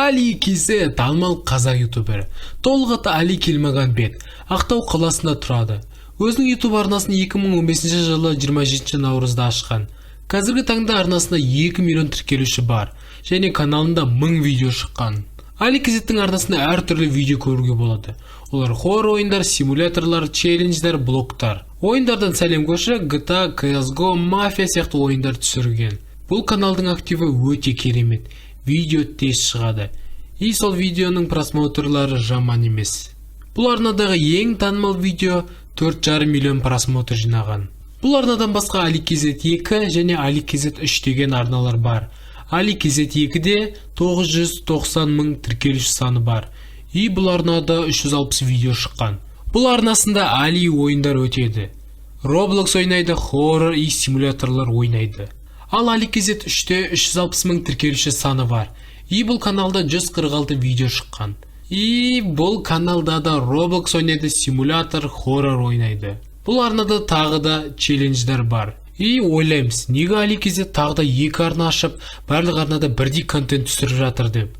Али Кизе танымал қазақ ютубері. Толық аты Али Келмағанбет. Ақтау қаласында тұрады. Өзінің ютуб арнасын 2015 жылы 27 наурызда ашқан. Қазіргі таңда арнасында 2 миллион тіркелуші бар және каналында 1000 видео шыққан. Али Кезеттің арнасында әртүрлі видео көруге болады. Олар хоррор ойындар, симуляторлар, челлендждер, блоктар. Ойындардан сәлем көші, GTA, CSGO, Mafia сияқты ойындар түсірген. Бұл каналдың активі өте керемет. Видео тез шығады. И сол видеоның просмотрлары жаман емес. Бұл арнадағы ең танымал видео 4,5 миллион просмотр жинаған. Бұл арнадан басқа Али Кезет 2 және Али Кезет 3 деген арналар бар. Али Кезет 2-де 990 мың тіркелуші саны бар. И бұл арнада 360 видео шыққан. Бұл арнасында Али ойындар өтеді. Roblox ойнайды, хоррор и симуляторлар ойнайды. Ал Али Кезет 3-те 360 мың тіркелуші саны бар. И бұл каналда 146 видео шыққан. И бұл каналда да Roblox ойнайды, симулятор, хоррор ойнайды. Бұл арнада тағы да челлендждер бар. И ойлаймыз, неге Али Кезет тағы да 2 арна ашып, барлық арнада бірдей контент түсіріп жатыр деп.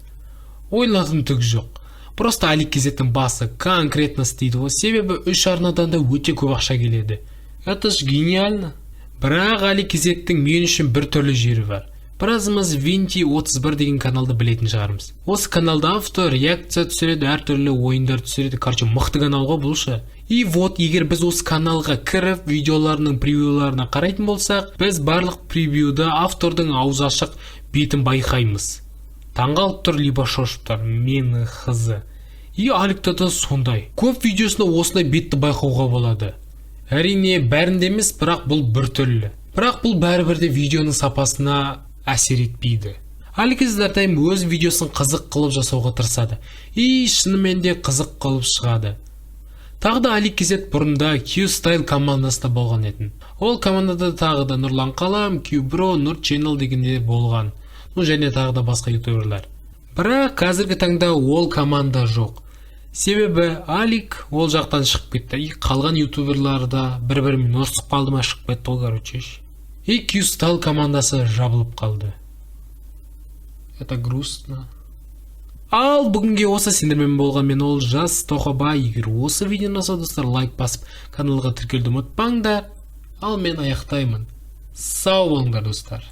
Ойладым түк жоқ. Просто Али Кезеттің басы конкретно істейді ғой, себебі 3 арнадан да өте көп ақша келеді. Это ж гениально. Бірақ Али Кезеттің мен үшін бір түрлі жері бар. Біразымыз Винти 31 деген каналды білетін шығармыз. Осы каналда автор реакция түсіреді, әртүрлі ойындар түсіреді. Короче, мықты каналға бұлшы. И вот, егер біз осы каналға кіріп, видеоларының превьюларына қарайтын болсақ, біз барлық превьюда автордың аузы ашық бетін байқаймыз. Таңғалып тұр, либо шошып тұр. Мені қызы. И Аликта да сондай. Көп видеосында осындай бетті байқауға болады. Әрине бәрінде емес, бірақ бұл бір түрлі. Бірақ бұл бәрібірде видеоның сапасына әсер етпейді. Али Кезет әрдайым өз видеосын қызық қылып жасауға тырысады. И шынымен де қызық қылып шығады. Тағы да Али Кезет бұрында Q-Style командасында болған етін. Ол командада тағы да Нұрлан Қалам, Q-Bro, Нұр Channel дегенде болған. Және тағы да басқа ютуберлар. Бірақ қазіргі таңда ол команда жоқ. Себебі Алик ол жақтан шығып кетті. И қалған ютуберлар да бір-бірімен ұрсып қалды ма, шығып кетті ол, короче. И Q-Style командасы жабылып қалды. Это грустно. Ал бүгінге осы, сендермен болған мен Олжас Тоқабай. Егер осы видеоны ұнаса, достар, лайк басып, каналға тіркелуді ұмытпаңдар. Ал мен аяқтаймын. Сау болыңдар, достар.